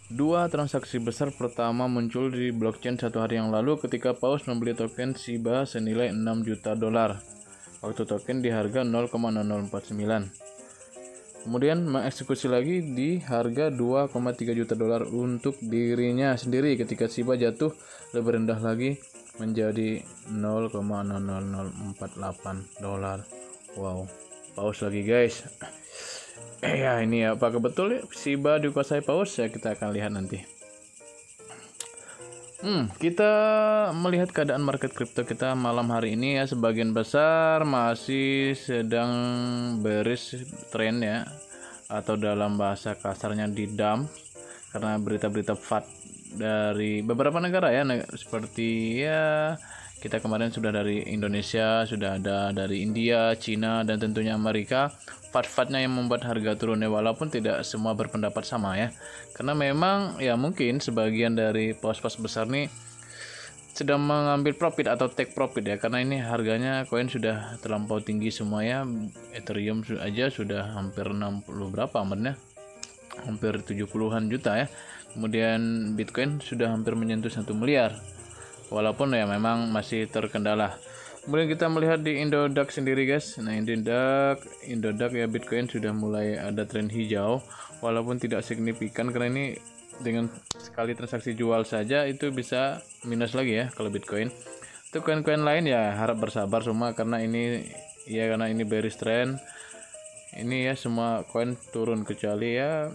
Dua transaksi besar pertama muncul di blockchain 1 hari yang lalu ketika Paus membeli token Shiba senilai 6 juta dolar. Waktu token di harga 0,0049. Kemudian mengeksekusi lagi di harga 2,3 juta dolar untuk dirinya sendiri ketika Shiba jatuh lebih rendah lagi menjadi 0,00048 dolar. Wow, Paus lagi guys. Ya ini ya, apakah betul ya Shiba dikuasai Paus? Ya kita akan lihat nanti. Kita melihat keadaan market kripto kita malam hari ini ya, sebagian besar masih sedang bearish trend ya, atau dalam bahasa kasarnya di dump karena berita-berita FUD dari beberapa negara ya, seperti ya kita kemarin sudah dari Indonesia, sudah ada dari India, Cina, dan tentunya Amerika. FUD-FUD-nya yang membuat harga turun ya, walaupun tidak semua berpendapat sama ya. Karena memang ya mungkin sebagian dari pos-pos besar nih sedang mengambil profit atau take profit ya, karena ini harganya koin sudah terlampau tinggi semua ya. Ethereum aja sudah hampir 60 berapa amatnya, hampir 70-an juta ya. Kemudian Bitcoin sudah hampir menyentuh 1 miliar. Walaupun ya memang masih terkendala. Kemudian kita melihat di Indodax sendiri guys. Nah Indodax ya, Bitcoin sudah mulai ada tren hijau walaupun tidak signifikan, karena ini dengan sekali transaksi jual saja itu bisa minus lagi ya kalau Bitcoin. Untuk koin-koin lain ya harap bersabar semua, karena ini bearish trend. Ini ya semua koin turun kecuali ya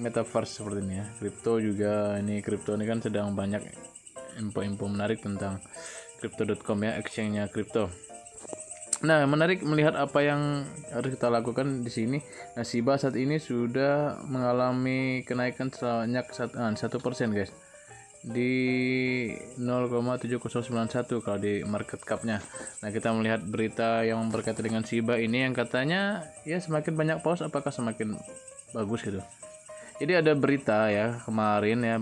metaverse seperti ini ya. Kripto juga, ini kripto ini kan sedang banyak info-info menarik tentang crypto.com ya, exchange-nya kripto. Nah, menarik melihat apa yang harus kita lakukan di sini. Nah, Shiba saat ini sudah mengalami kenaikan sebanyak 1% guys. Di 0,7091 kalau di market cap-nya. Nah, kita melihat berita yang berkaitan dengan Shiba ini yang katanya ya semakin banyak paus apakah semakin bagus gitu. Jadi ada berita ya kemarin ya,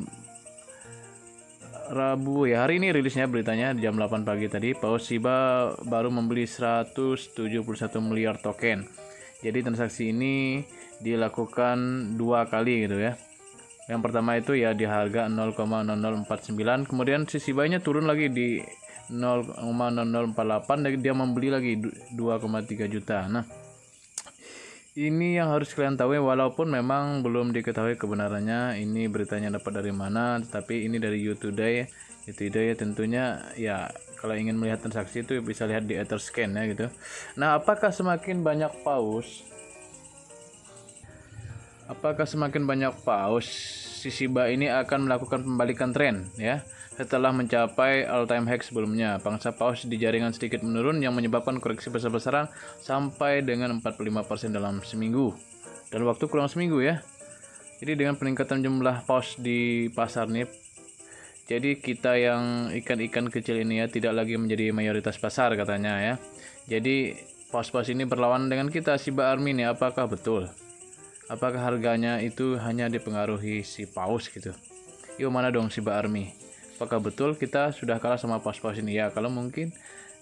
Rabu ya, hari ini rilisnya beritanya jam 8 pagi tadi, Paus Shiba baru membeli 171 miliar token. Jadi transaksi ini dilakukan 2 kali gitu ya. Yang pertama itu ya di harga 0,0049, kemudian si Shiba-nya turun lagi di 0,0048 dan dia membeli lagi 2,3 juta. Nah, ini yang harus kalian tahu ya, walaupun memang belum diketahui kebenarannya ini beritanya dapat dari mana, tetapi ini dari YouToday. YouToday ya tentunya ya, kalau ingin melihat transaksi itu bisa lihat di Etherscan ya gitu. Nah, apakah semakin banyak paus si Shiba ini akan melakukan pembalikan tren ya. Setelah mencapai all-time high sebelumnya, pangsa paus di jaringan sedikit menurun yang menyebabkan koreksi besar-besaran sampai dengan 45% dalam seminggu. Dan waktu kurang seminggu ya. Jadi dengan peningkatan jumlah paus di pasar nih, jadi kita yang ikan-ikan kecil ini ya tidak lagi menjadi mayoritas pasar katanya ya. Jadi paus-paus ini berlawan dengan kita Shiba Army nih, apakah betul? Apakah harganya itu hanya dipengaruhi si paus gitu? Yuk mana dong Shiba Army? Apakah betul kita sudah kalah sama paus-paus ini ya? Kalau mungkin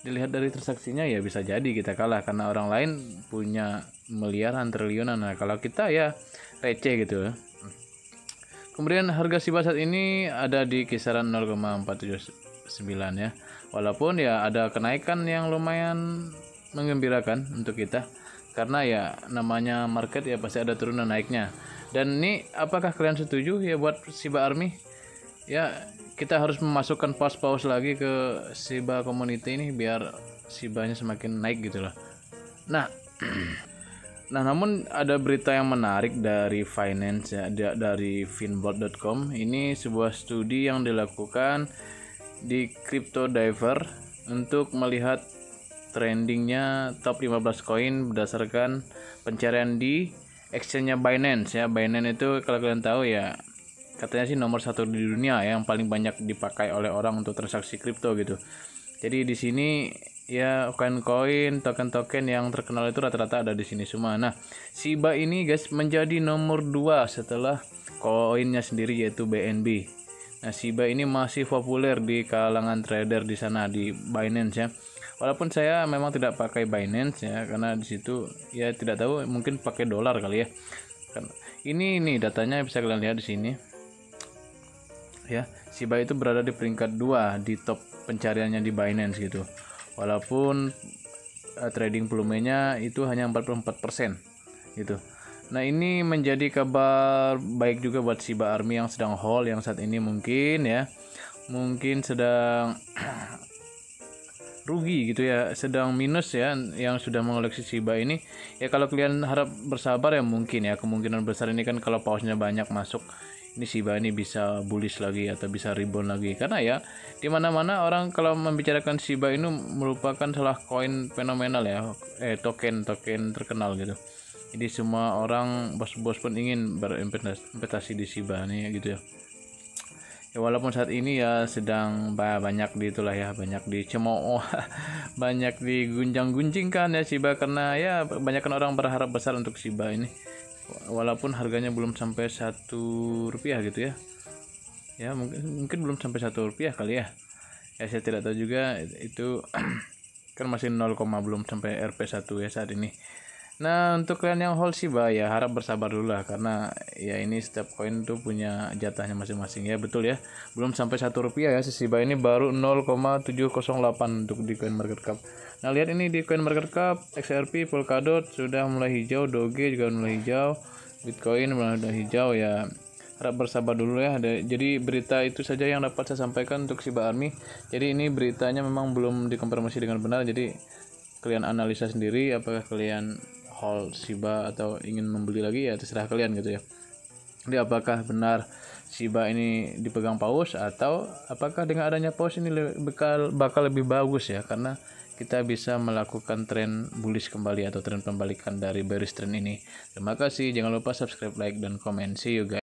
dilihat dari transaksinya ya bisa jadi kita kalah, karena orang lain punya miliaran triliunan. Nah, kalau kita ya receh gitu. Kemudian harga Shiba saat ini ada di kisaran 0,479 ya. Walaupun ya ada kenaikan yang lumayan menggembirakan untuk kita, karena ya namanya market ya pasti ada turunan naiknya. Dan ini apakah kalian setuju ya buat Shiba Army? Ya kita harus memasukkan paus-paus lagi ke Shiba community ini biar Shibanya semakin naik gitu loh. Nah, namun ada berita yang menarik dari finance ya, dari finboard.com. Ini sebuah studi yang dilakukan di Crypto Diver untuk melihat trendingnya top 15 koin berdasarkan pencarian di exchange-nya Binance ya. Binance itu kalau kalian tahu ya, katanya sih nomor 1 di dunia ya, yang paling banyak dipakai oleh orang untuk transaksi kripto gitu. Jadi di sini ya koin-koin, token-token yang terkenal itu rata-rata ada di sini semua. Nah, Shiba ini guys menjadi nomor 2 setelah koinnya sendiri yaitu BNB. Nah, Shiba ini masih populer di kalangan trader di sana di Binance ya. Walaupun saya memang tidak pakai Binance ya, karena di situ ya tidak tahu, mungkin pakai dolar kali ya. Ini nih datanya bisa kalian lihat di sini. ya. Shiba itu berada di peringkat 2 di top pencariannya di Binance gitu. Walaupun trading volumenya itu hanya 44% gitu. Nah, ini menjadi kabar baik juga buat Shiba Army yang sedang hold, yang saat ini mungkin sedang rugi gitu ya, sedang minus ya, yang sudah mengoleksi Shiba ini. Ya kalau kalian harap bersabar ya mungkin ya, kemungkinan besar ini kan kalau pausnya banyak masuk, ini Shiba ini bisa bullish lagi atau bisa rebound lagi, karena ya di mana-mana orang kalau membicarakan Shiba ini merupakan salah koin fenomenal ya, token terkenal gitu. Jadi semua orang, bos-bos pun ingin berinvestasi di Shiba nih gitu ya. Ya walaupun saat ini ya sedang banyak banyak dicemooh, banyak digunjang-gunjingkan ya Shiba, karena ya kebanyakan orang berharap besar untuk Shiba ini. Walaupun harganya belum sampai Rp1 gitu ya. Ya mungkin belum sampai Rp1 kali ya. Ya saya tidak tahu juga itu kan masih 0, belum sampai Rp1 ya saat ini. Nah, untuk kalian yang hold Shiba ya harap bersabar dulu lah, karena ya ini setiap koin tuh punya jatahnya masing-masing ya, betul ya. Belum sampai Rp1 ya, si Shiba ini baru 0,708 untuk di coin market cap. Nah, lihat ini di coin market cap, XRP, Polkadot sudah mulai hijau, Doge juga mulai hijau, Bitcoin mulai hijau ya. Harap bersabar dulu ya. Jadi berita itu saja yang dapat saya sampaikan untuk Shiba Army. Jadi ini beritanya memang belum dikonfirmasi dengan benar, jadi kalian analisa sendiri apakah kalian hold Shiba atau ingin membeli lagi, ya terserah kalian gitu ya. Jadi apakah benar Shiba ini dipegang paus, atau apakah dengan adanya paus ini bakal lebih bagus ya, karena kita bisa melakukan tren bullish kembali atau tren pembalikan dari bearish trend ini. Terima kasih, jangan lupa subscribe, like, dan komen. See you guys.